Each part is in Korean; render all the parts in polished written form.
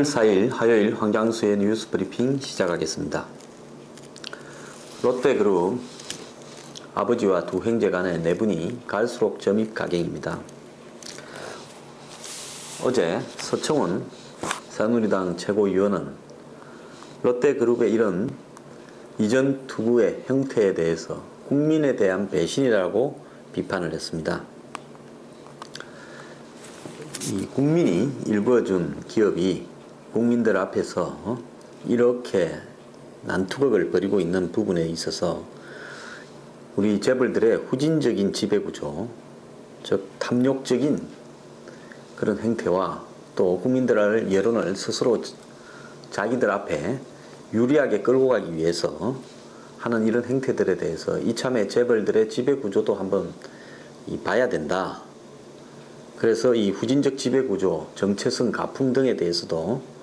8월 4일 화요일 황장수의 뉴스 브리핑 시작하겠습니다. 롯데그룹 아버지와 두 형제 간의 내분이 갈수록 점입 가경입니다. 어제 서청원 새누리당 최고위원은 롯데그룹의 이런 이전 투구의 형태에 대해서 국민에 대한 배신이라고 비판을 했습니다. 이 국민이 일궈준 기업이 국민들 앞에서 이렇게 난투극을 벌이고 있는 부분에 있어서 우리 재벌들의 후진적인 지배구조, 즉 탐욕적인 그런 행태와 또 국민들의 여론을 스스로 자기들 앞에 유리하게 끌고 가기 위해서 하는 이런 행태들에 대해서 이참에 재벌들의 지배구조도 한번 봐야 된다. 그래서 이 후진적 지배구조, 정체성 가풍 등에 대해서도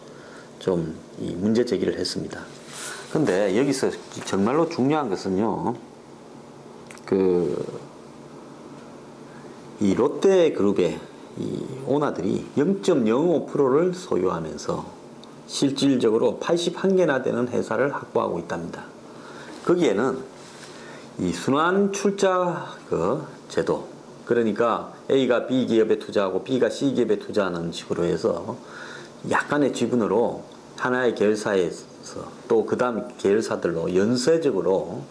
좀 이 문제 제기를 했습니다. 근데 여기서 정말로 중요한 것은요, 이 롯데그룹의 이 오너들이 0.05%를 소유하면서 실질적으로 81개나 되는 회사를 확보하고 있답니다. 거기에는 이 순환 출자 제도, 그러니까 A가 B 기업에 투자하고 B가 C 기업에 투자하는 식으로 해서 약간의 지분으로 하나의 계열사에서 또 그 다음 계열사들로 연쇄적으로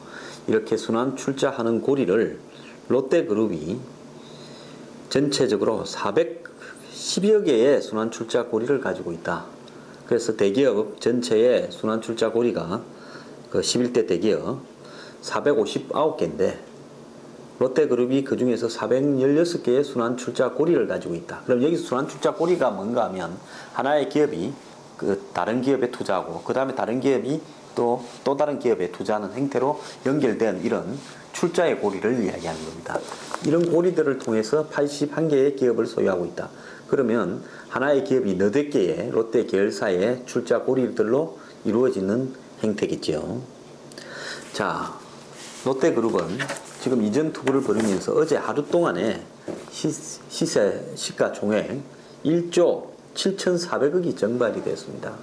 이렇게 순환 출자하는 고리를 롯데그룹이 전체적으로 412여 개의 순환 출자 고리를 가지고 있다. 그래서 대기업 전체의 순환 출자 고리가 11대 대기업 459개인데 롯데그룹이 그 중에서 416개의 순환 출자 고리를 가지고 있다. 그럼 여기서 순환 출자 고리가 뭔가 하면 하나의 기업이 다른 기업에 투자하고 그 다음에 다른 기업이 또 다른 기업에 투자하는 행태로 연결된 이런 출자의 고리를 이야기하는 겁니다. 이런 고리들을 통해서 81개의 기업을 소유하고 있다. 그러면 하나의 기업이 너댓 개의 롯데 계열사의 출자 고리들로 이루어지는 행태겠죠. 자, 롯데그룹은 지금 이전 투구를 벌이면서 어제 하루 동안에 시가총액 1조 7,400억이 정발이 됐습니다.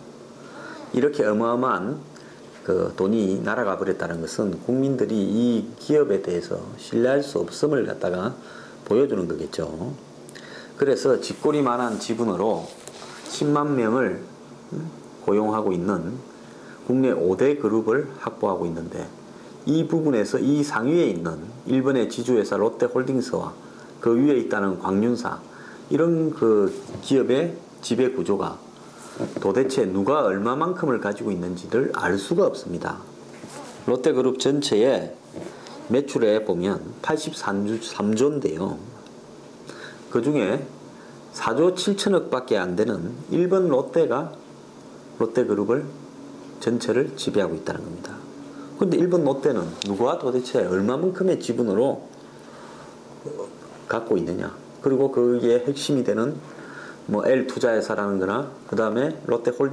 이렇게 어마어마한 돈이 날아가 버렸다는 것은 국민들이 이 기업에 대해서 신뢰할 수 없음을 갖다가 보여주는 거겠죠. 그래서 쥐꼬리만한 지분으로 10만 명을 고용하고 있는 국내 5대 그룹을 확보하고 있는데 이 부분에서 이 상위에 있는 일본의 지주회사 롯데홀딩스와 그 위에 있다는 광윤사, 이런 기업의 지배구조가 도대체 누가 얼마만큼을 가지고 있는지를 알 수가 없습니다. 롯데그룹 전체의 매출에 보면 83조인데요. 그 중에 4조 7천억 밖에 안 되는 일본 롯데가 롯데그룹을 전체를 지배하고 있다는 겁니다. 근데 일본 롯데는 누가 도대체 얼마만큼의 지분으로 갖고 있느냐, 그리고 거기에 핵심이 되는 L투자회사라는 거나 그 다음에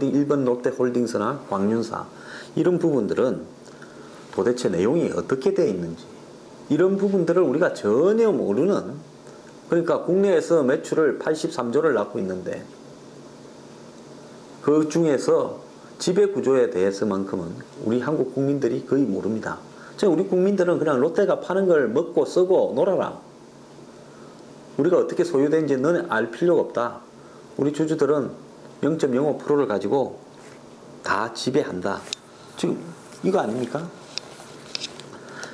일본 롯데홀딩스나 광윤사, 이런 부분들은 도대체 내용이 어떻게 되어 있는지 이런 부분들을 우리가 전혀 모르는, 그러니까 국내에서 매출을 83조를 낳고 있는데 그 중에서 지배구조에 대해서만큼은 우리 한국 국민들이 거의 모릅니다. 우리 국민들은 그냥 롯데가 파는 걸 먹고 쓰고 놀아라. 우리가 어떻게 소유되는지 너네 알 필요가 없다. 우리 주주들은 0.05%를 가지고 다 지배한다. 지금 이거 아닙니까?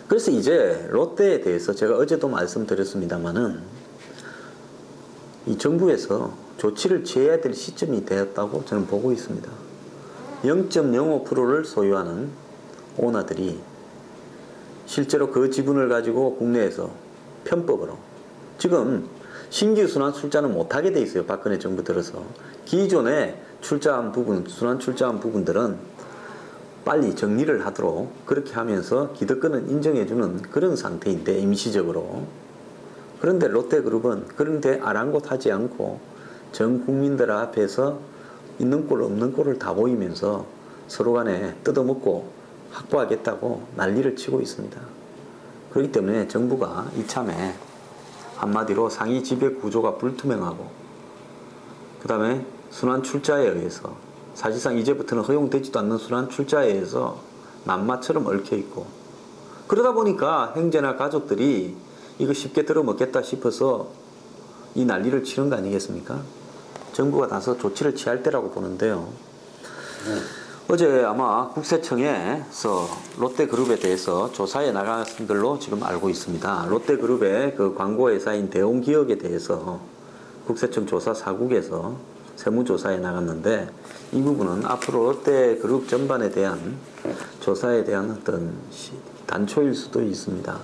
그래서 이제 롯데에 대해서 제가 어제도 말씀드렸습니다마는 이 정부에서 조치를 취해야 될 시점이 되었다고 저는 보고 있습니다. 0.05%를 소유하는 오너들이 실제로 그 지분을 가지고 국내에서 편법으로 지금 신규 순환 출자는 못하게 돼 있어요. 박근혜 정부 들어서. 기존에 출자한 부분, 순환 출자한 부분들은 빨리 정리를 하도록 그렇게 하면서 기득권은 인정해주는 그런 상태인데, 임시적으로. 그런데 롯데그룹은 그런데 아랑곳하지 않고 전 국민들 앞에서 있는 꼴 없는 꼴을 다 보이면서 서로 간에 뜯어먹고 확보하겠다고 난리를 치고 있습니다. 그렇기 때문에 정부가 이참에 한마디로 상위 지배 구조가 불투명하고 그 다음에 순환 출자에 의해서 사실상 이제부터는 허용되지도 않는 순환 출자에서 낱마처럼 얽혀 있고, 그러다 보니까 형제나 가족들이 이거 쉽게 들어먹겠다 싶어서 이 난리를 치는 거 아니겠습니까? 정부가 나서 조치를 취할 때라고 보는데요. 어제 아마 국세청에서 롯데그룹에 대해서 조사에 나간 걸로 지금 알고 있습니다. 롯데그룹의 그 광고회사인 대웅기업에 대해서 국세청 조사 사국에서 세무조사에 나갔는데, 이 부분은 앞으로 롯데그룹 전반에 대한 조사에 대한 어떤 단초일 수도 있습니다.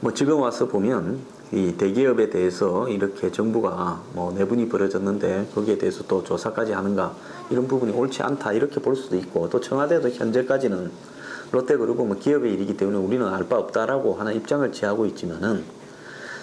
뭐 지금 와서 보면 이 대기업에 대해서 이렇게 정부가 뭐 내분이 벌어졌는데 거기에 대해서 또 조사까지 하는가, 이런 부분이 옳지 않다 이렇게 볼 수도 있고, 또 청와대도 현재까지는 롯데그룹은 뭐 기업의 일이기 때문에 우리는 알 바 없다라고 하는 입장을 취하고 있지만은,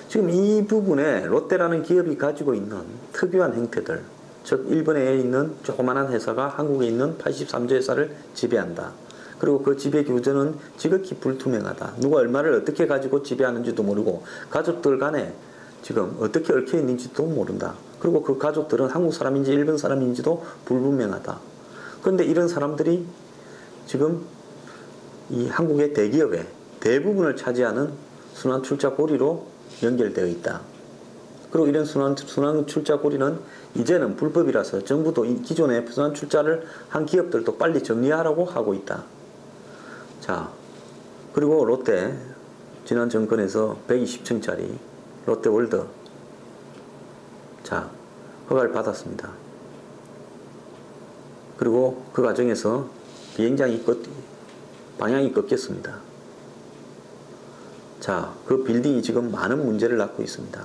지금 이 부분에 롯데라는 기업이 가지고 있는 특유한 형태들, 즉 일본에 있는 조그만한 회사가 한국에 있는 83조 회사를 지배한다. 그리고 그 지배 규제는 지극히 불투명하다. 누가 얼마를 어떻게 가지고 지배하는지도 모르고 가족들 간에 지금 어떻게 얽혀 있는지도 모른다. 그리고 그 가족들은 한국 사람인지 일본 사람인지도 불분명하다. 그런데 이런 사람들이 지금 이 한국의 대기업의 대부분을 차지하는 순환 출자 고리로 연결되어 있다. 그리고 이런 순환 출자 고리는 이제는 불법이라서 정부도 기존의 순환 출자를 한 기업들도 빨리 정리하라고 하고 있다. 자, 그리고 롯데 지난 정권에서 120층짜리 롯데월드, 자, 허가를 받았습니다. 그리고 그 과정에서 방향이 꺾였습니다. 자, 그 빌딩이 지금 많은 문제를 낳고 있습니다.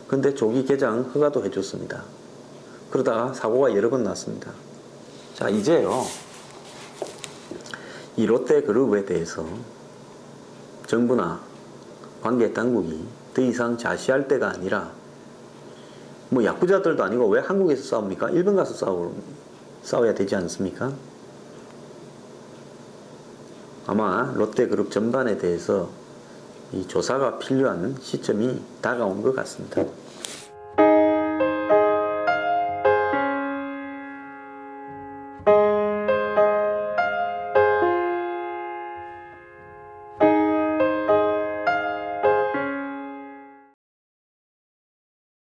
근데 조기 개장 허가도 해줬습니다. 그러다가 사고가 여러 번 났습니다. 자, 이제요, 이 롯데그룹에 대해서 정부나 관계 당국이 더 이상 자시할 때가 아니라, 뭐 야쿠자들도 아니고 왜 한국에서 싸웁니까? 일본 가서 싸워야 되지 않습니까? 아마 롯데그룹 전반에 대해서 이 조사가 필요한 시점이 다가온 것 같습니다.